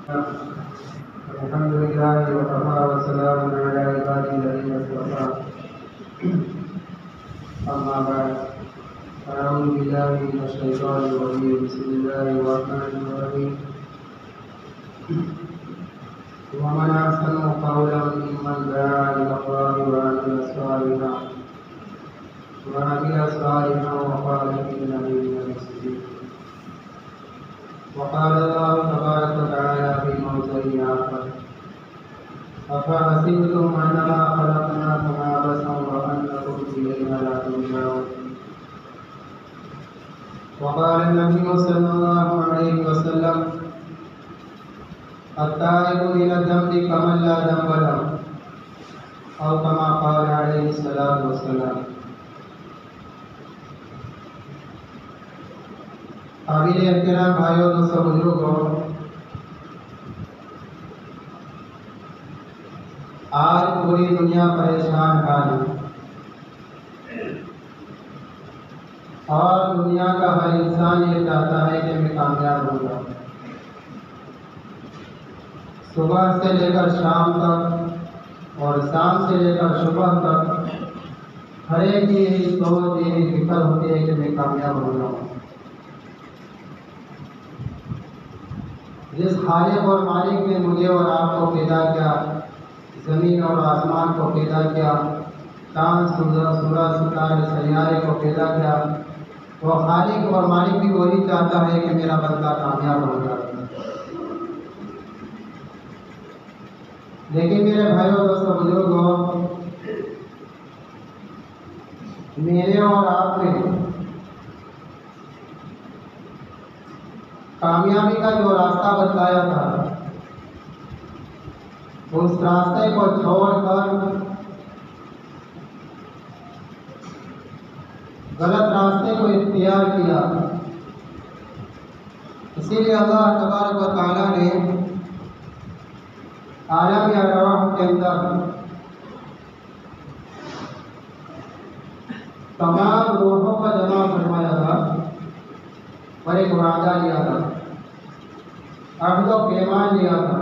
अल्हम्दुलिल्लाह वकफ़ा वस्सलामुन अला इबादिहिल मुस्तफ़ा अम्मा बाद अऊज़ु बिल्लाहि मिनश शैतानिर रजीम बिस्मिल्लाहिर रहमानिर रहीम वमन अहसनु क़ौलन मिम्मन दआ इलल्लाहि व अमिला सालिहान व क़ाल इन्ननी मिनल मुस्लिमीन वक़ाल अल्लाहु तबारक व तआला फी मौज़िइन आख़र अफ़हसिबतुम अन्नमा ख़लक़नाकुम अबसन व अन्नकुम इलैना ला तुरजऊन वक़ाल नबी सल्लल्लाहु अलैहि वसल्लम अत्ताइबु इला ज़म्बि कमन ला ज़म्ब लहु औ कमा क़ाल अलैहि सलातु वस्सलाम। काबिल एहतराम भाइयों दोस्तों बुजुर्गों, आज पूरी दुनिया परेशान हाल है और दुनिया का हर इंसान ये चाहता है कि मैं कामयाब हो जाऊं। सुबह से लेकर शाम तक और शाम से लेकर सुबह तक हर एक की सोच यही फिक्र होती है कि मैं कामयाब हो जाऊं। जिस खालिक और मालिक ने मुझे और आपको पैदा किया, ज़मीन और आसमान को पैदा किया, चाँद सूरज सितारे सैयारे को पैदा किया, वो खालिक और मालिक भी वही चाहता है कि मेरा बंदा कामयाब हो जाए। लेकिन मेरे भाइयों दोस्तों बुजुर्गों, मेरे और आपने कामयाबी का जो रास्ता बताया था, उस रास्ते को छोड़कर गलत रास्ते को इख्तियार किया। इसीलिए अल्लाह तबारक व तआला ने आलम अरवाह के अंदर तमाम रूहों का जमा फरमाया था और एक वादा लिया था, अहद व पैमान लिया था।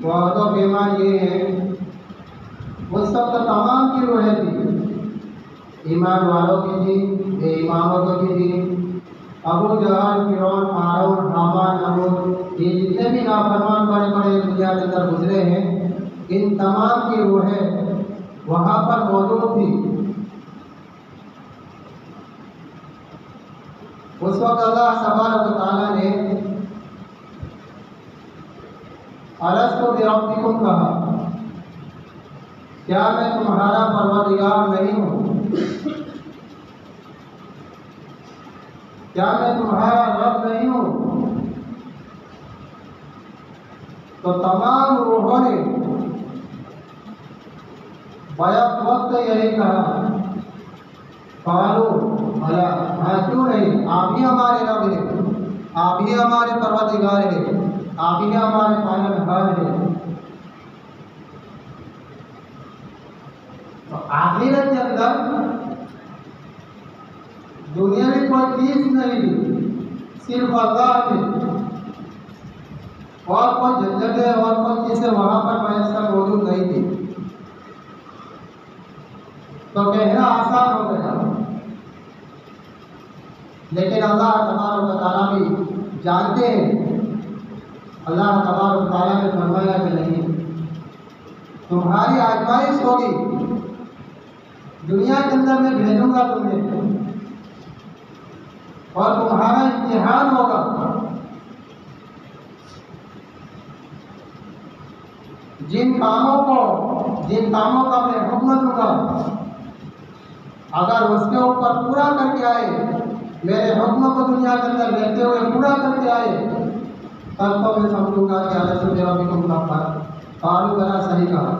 वो अहद व पैमान ये है, उस वक्त तमाम की रूहें थी, ईमान वालों की थी, बेईमानों की थी, अबू जहल, फिरौन, हारून, हामान, नमरूद, ये जितने भी नाफरमान बड़े बड़े दुनिया के अंदर गुजरे हैं, इन तमाम की रूहें वहाँ पर मौजूद थी। उस वक्त अल्लाह तबारक व तआला ने अलस्तु बिरब्बिकुम कहा, क्या मैं तुम्हारा परवरदिगार नहीं हूँ? क्या मैं तुम्हारा रब नहीं हूँ? तो तमाम रूहों ने बैक वक्त यही कहा, कालू भला, हाँ क्यों नहीं, आप ही हमारे रब हैं, आप ही हमारे परवरदिगार हैं, आप ही हमारे पालनहार हैं। तो आखिरत के अंदर दुनिया में कोई चीज नहीं थी, सिर्फ अल्लाह थे और कोई जन्नतें और कोई चीजें वहां पर मैसर मौजूद नहीं थी। तो कहना आसान हो गया, लेकिन अल्लाह तबारक व तआला भी जानते हैं। अल्लाह तबारक व तआला ने फरमाया कि नहीं, तुम्हारी आजमाइश होगी, दुनिया के अंदर मैं भेजूंगा तुम्हें और तुम्हारा इम्तिहान होगा। जिन कामों का मैं हुक्म दूंगा, अगर उसके ऊपर पूरा करके आए, मेरे हुक्म को दुनिया के अंदर रहते हुए पूरा करके आए, तब तो मैं समझूंगा कि अलस्तु बिरब्बिकुम कहा, कालू बला, सही कहा।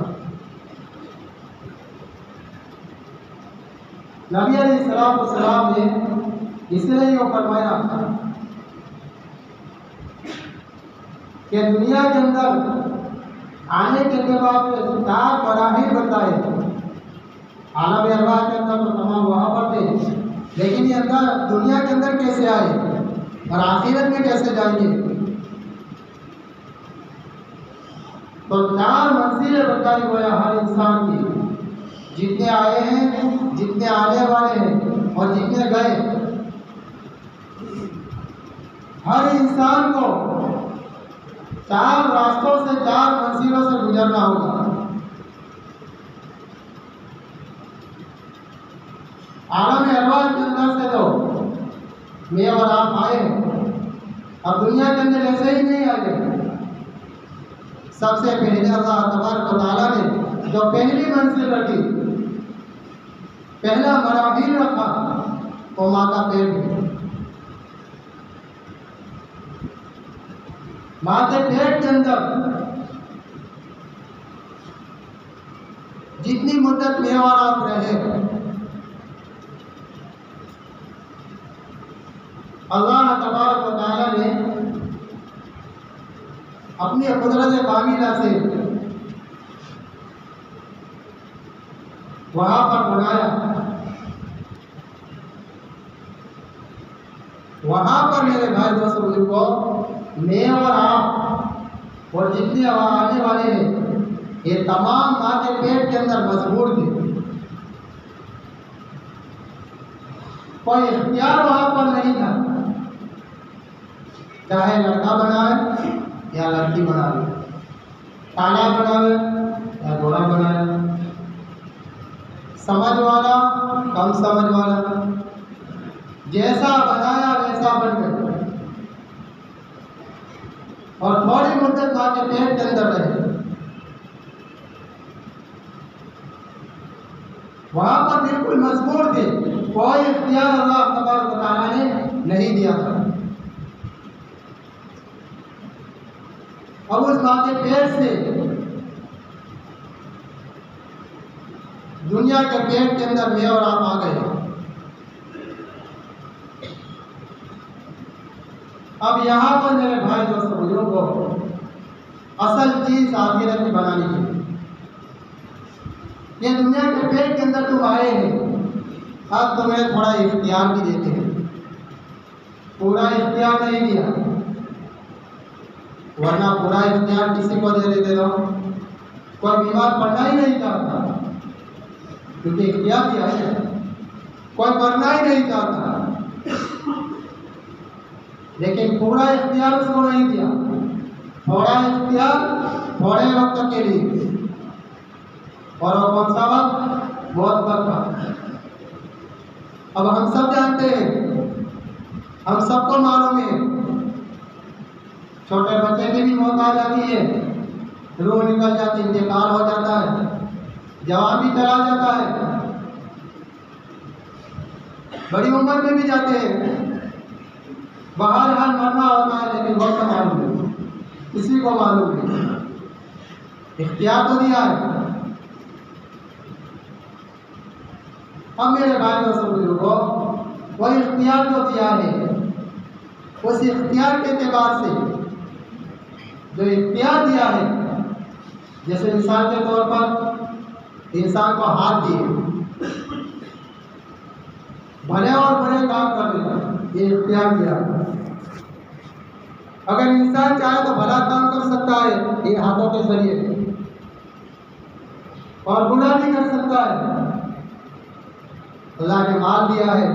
नबी अलैहिस्सलाम ने इसलिए ये फरमाया कि दुनिया के अंदर आने के बाद चार मराहिल बताए। आलम अरवाह के अंदर तो तमाम वहाँ पर थे, लेकिन ये दुनिया के अंदर कैसे आए और आखिरत में कैसे जाएंगे। तो 4 मंजिलें बताई हुई है हर इंसान की, जितने आए हैं, जितने आने वाले हैं और जितने गए। हर इंसान को 4 रास्तों से, 4 मंजिलों से गुजरना होगा। आलम अरवाह के अंदर से तो मैं और आप आए हैं, अब दुनिया के अंदर ऐसे ही नहीं आए। सबसे पहले अल्लाह तबारक व तआला ने जो पहली मंजिल रखी, पहला मराहिल रखा, वो माँ का पेट है। माँ के पेट के अंदर जितनी मुद्दत में और आप रहे, अल्लाह तबारक व तआला ने अपनी कुदरत कामिला से वहां पर बनाया। वहां पर मेरे भाई दोस्तों बुजुर्गों, मैं और आप और जितने आने वाले हैं, ये तमाम माँ के पेट के अंदर मजबूर थे। कोई इख्तियार वहां पर नहीं था, चाहे लड़का बनाए या लड़की बनाए, काला बनाए या गोरा बनाए, समझ वाला कम समझ वाला, जैसा बनाया वैसा बन गया। और थोड़ी मुद्दत माँ के पेट के अंदर रहे। वहां पर बिल्कुल मजबूर थे, कोई इख्तियार अल्लाह तबारक व तआला ने नहीं दिया था। अब उस माँ के पेट से दुनिया के पेट के अंदर मैं और आप आ गए। अब यहाँ पर मेरे भाई दोस्तों बुजुर्गों, असल चीज आखिरत की बनानी चाहिए। ये दुनिया के पेट के अंदर तुम आए हैं, अब तुम्हें थोड़ा इख्तियार भी देते हैं, पूरा इख्तियार नहीं दिया, वरना पूरा इख्तियार किसी को दे देते हो। कोई बीमार पड़ना ही नहीं चाहता क्योंकि इख्तियार दिया है, कोई मरना ही नहीं चाहता, लेकिन पूरा इख्तियार उसको नहीं दिया, थोड़ा इख्तियार थोड़े वक्त के लिए। और वो कौन सा वक्त? बहुत वक्त। अब हम सब जानते हैं, हम सबको मालूम है, छोटे बच्चे की भी मौत आ जाती है, रूह निकल जाती है, इंतकाल हो जाता है, जवान भी चला जाता है, बड़ी उम्र में भी जाते हैं। बहरहाल मरना होता है, लेकिन वक्त मालूम है, किसी को मालूम नहीं। इख्तियार तो दिया है। अब मेरे भाई दोस्तों बुजुर्गों, वो इख्तियार जो दिया है, उस इख्तियार के एतबार से जो इख्तियार दिया है, जैसे मिसाल के तौर पर इंसान को हाथ दिए, भले और बुरे काम कर देगा, ये इख्तियार दिया। अगर इंसान चाहे तो भला काम कर सकता है ये हाथों के जरिए, और बुरा भी कर सकता है। अल्लाह ने माल दिया है,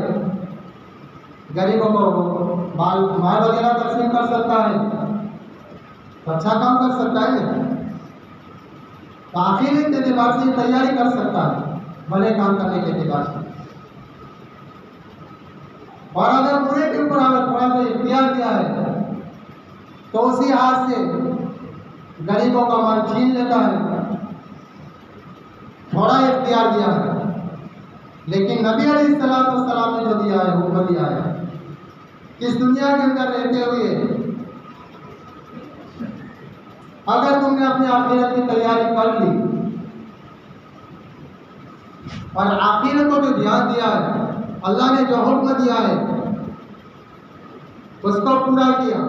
गरीबों को माल वगैरह तकसीम कर सकता है, तो अच्छा काम कर सकता है, तो आखिर के एतबार से तैयारी कर सकता है भले काम करने के एतबार से। और अगर बुरे के ऊपर अगर थोड़ा सा इख्तियार दिया है, तो उसी हाथ से गरीबों का माल छीन लेता है, थोड़ा इख्तियार दिया है। लेकिन नबी अलैहिस्सलाम ने जो दिया है, हुक्म दिया है, इस दुनिया के अंदर रहते हुए अगर तुमने अपने आखिरत की तैयारी कर ली और आखिरत को जो ध्यान दिया है, अल्लाह ने जो हुक्म दिया है उसको पूरा किया,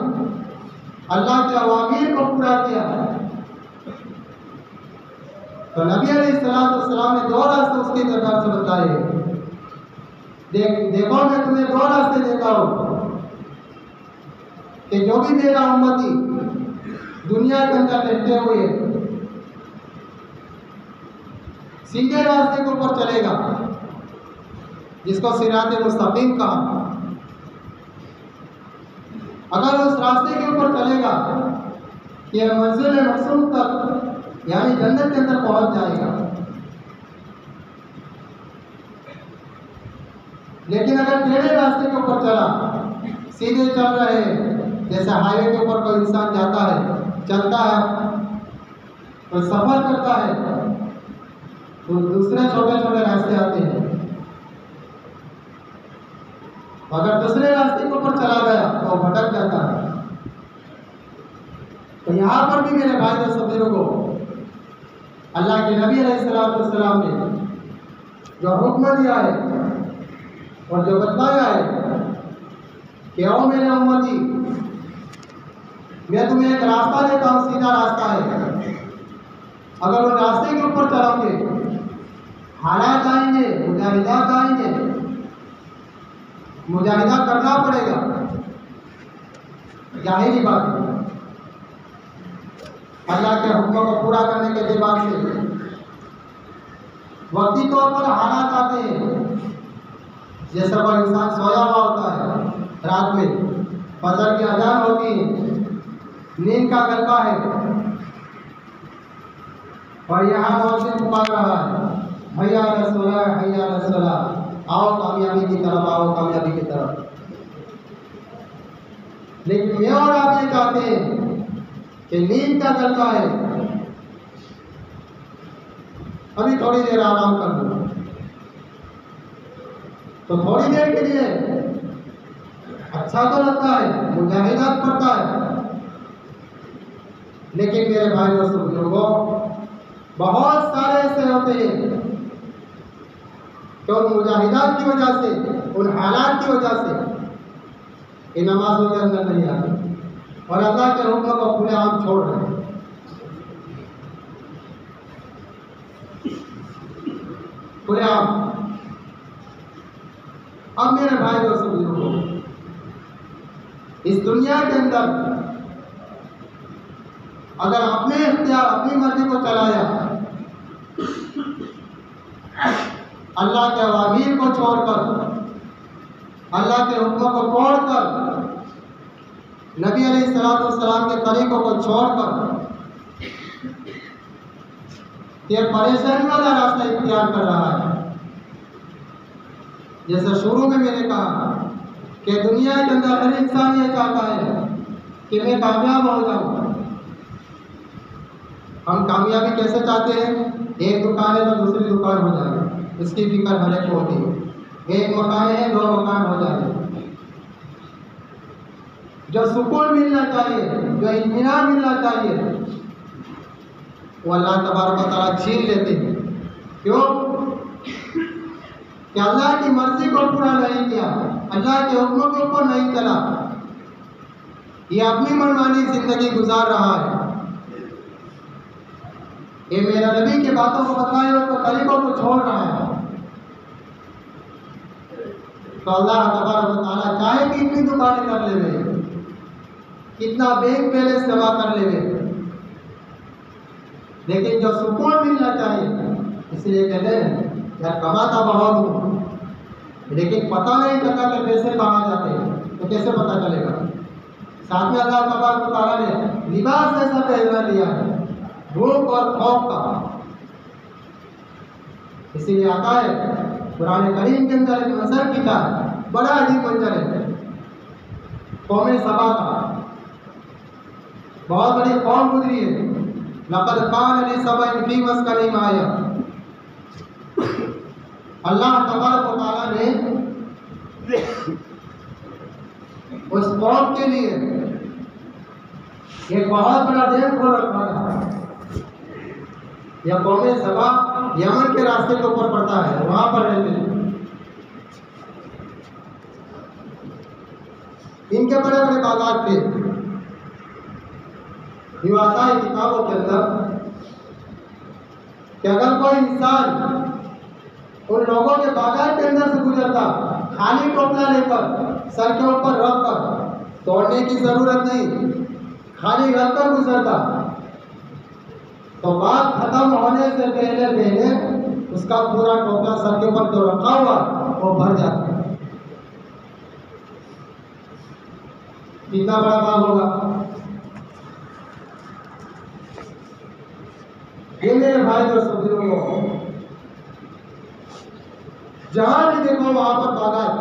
अल्लाह के अवामीर को पूरा किया, तो नबी अलैहिस्सलाम ने 2 रास्ते उसके दरबार से बताए। देखो मैं तुम्हें दो रास्ते देता हूँ कि जो भी मेरा उम्मती दुनिया के अंदर रहते हुए सीधे रास्ते के ऊपर चलेगा, जिसको सिरात मुस्तकीम कहा, अगर उस रास्ते के ऊपर चलेगा यह मंजिल मकसूद तक यानी जन्नत के अंदर पहुंच जाएगा। लेकिन अगर टेढ़े रास्ते के ऊपर चला, सीधे चल रहे, जैसे हाईवे के ऊपर कोई इंसान जाता है, चलता है, कोई सफर करता है, तो दूसरे छोटे छोटे रास्ते आते हैं। अगर दूसरे रास्ते के ऊपर चला गया तो भटक जाता है। तो यहाँ पर भी मेरे भाई और बुजुर्गों, अल्लाह के नबी अलैहिस्सलाम ने जो हुक्म दिया है और जो बताया है कि आओ मेरे उम्मती, मैं तुम्हें एक रास्ता देता हूँ, सीधा रास्ता है। अगर उन रास्ते के ऊपर चलोगे, हालात आएंगे, मुजाहिदात आएंगे, मुजाहिदा करना पड़ेगा, जाहिर बात है। अल्लाह के हुक्मों को पूरा करने के बाद से वक्ती तौर पर हालात आते हैं, जैसे कोई इंसान सोया हुआ होता है, रात में फजर की अजान होती है, नींद का गलबा है और यहाँ मौसम पुकार रहा है, हैया रसूला हैया रसूला, आओ कामयाबी की तरफ, आओ कामयाबी की तरफ। लेकिन मैं और आप ये चाहते हैं कि नींद का गलबा है, अभी थोड़ी देर आराम कर लूँ, तो थोड़ी देर के लिए अच्छा तो लगता है, मुजाहिदात पड़ता है। लेकिन मेरे भाई दोस्तों बुजुर्गों, बहुत सारे ऐसे होते हैं कि उन मुजाहिदात की वजह से, उन हालात की वजह से ये नमाजों के अंदर नहीं आते और अल्लाह के हुक्म को पूरे आम छोड़ रहे हैं। पूरे आम। अब मेरे भाई दोस्तों बुजुर्गों, इस दुनिया के अंदर अगर अपने इख्तियार, अपनी मर्जी को चलाया, अल्लाह के अवामीर को छोड़कर, अल्लाह के हुक्मों को तोड़कर, नबी अलैहिस्सलाम के तरीकों को छोड़कर ये परेशानी वाला रास्ता इख्तियार कर रहा है। जैसे शुरू में मैंने कहा कि दुनिया के अंदर हर इंसान ये चाहता है कि मैं कामयाब हो जाऊं। हम कामयाबी कैसे चाहते हैं? एक दुकान है तो दूसरी दुकान हो जाए, इसकी फिक्र हर एक को होती है। एक मकान है, दो मकान हो जाए। जो सुकून मिलना चाहिए, जो इत्मीनान मिलना चाहिए, वो अल्लाह तबारक व तआला छीन लेते हैं। क्यों? कि अल्लाह की मर्जी को पूरा नहीं किया, अल्लाह के हुक्मों के ऊपर नहीं चला, ये अपनी मनमानी जिंदगी गुजार रहा है। ये मेरा नबी की बातों को बताए हुए तो तरीकों को छोड़ रहा है। तो अल्लाह तबारक व तआला चाहे कि इतनी दुकानें कर ले, कितना बैंक बैलेंस जमा कर ले, लेकिन जो सुकून मिलना चाहिए, इसलिए कहते हैं यार कमाता बहुत हूँ, लेकिन पता नहीं चलता कि पैसे कहाँ जाते हैं, तो कैसे पता चलेगा? साथ में अल्लाह तबारक व तआला ने लिबास ऐसा पहना दिया है, भूख और खौफ का। इसीलिए आता है कुरान करीम के अंदर एक मंजर की था, बड़ा अजीब मंजर है, कौम सबा का। बहुत बड़ी कौम गुजरी है। लक़द कान लिसबइन फ़ी मस्कनिहिम आया। अल्लाह तबारक व तआला ने उस कौम के लिए एक बहुत बड़ा देश खोल रखा है। यह कौम सबा यमन के रास्ते के ऊपर पड़ता है, वहां पर रहते हैं। इनके बड़े बड़े बागात थे। आता है किताबों के अंदर कि अगर कोई इंसान उन लोगों के बागात के अंदर से गुजरता खाली टोकरा लेकर सर के ऊपर रखकर, तोड़ने की जरूरत नहीं, खाली रखकर गुजरता तो बात खत्म होने से पहले पहले उसका पूरा टोकरा सर के ऊपर जो रखा हुआ वो भर जाता। कितना बड़ा काम होगा ये मेरे भाई और सज्जनों, जहां भी देखो वहां पर ताकत,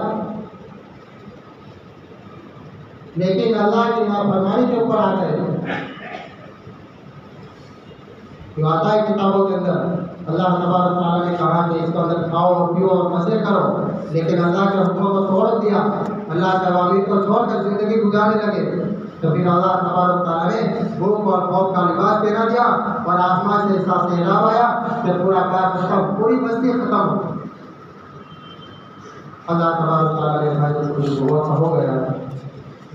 लेकिन अल्लाह की नाफरमानी के ऊपर आ गए। जो आता है किताबों के अंदर, अल्लाह तबारक व तआला ने कहा कि इसको अंदर खाओ और पियो और मजे करो, लेकिन अल्लाह के हुक्मों को तोड़ दिया, अल्लाह के अवामीर को छोड़कर जिंदगी गुजारने लगे, तो फिर अल्लाह तबारक व तआला ने भूख और खौफ का लिबास पहना दिया और आसमान से ऐसा सैलाब आया कि पूरा पैर खत्म, पूरी बस्ती खत्म। अल्लाह तबारक व तआला ने भाई दोस्तों बहुत हो गया,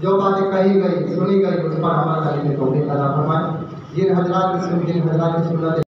जो बातें कही गई सुनी गई उस पर अमल करने की तौफीक अता फरमाए। जिन हजरात की सुन्नत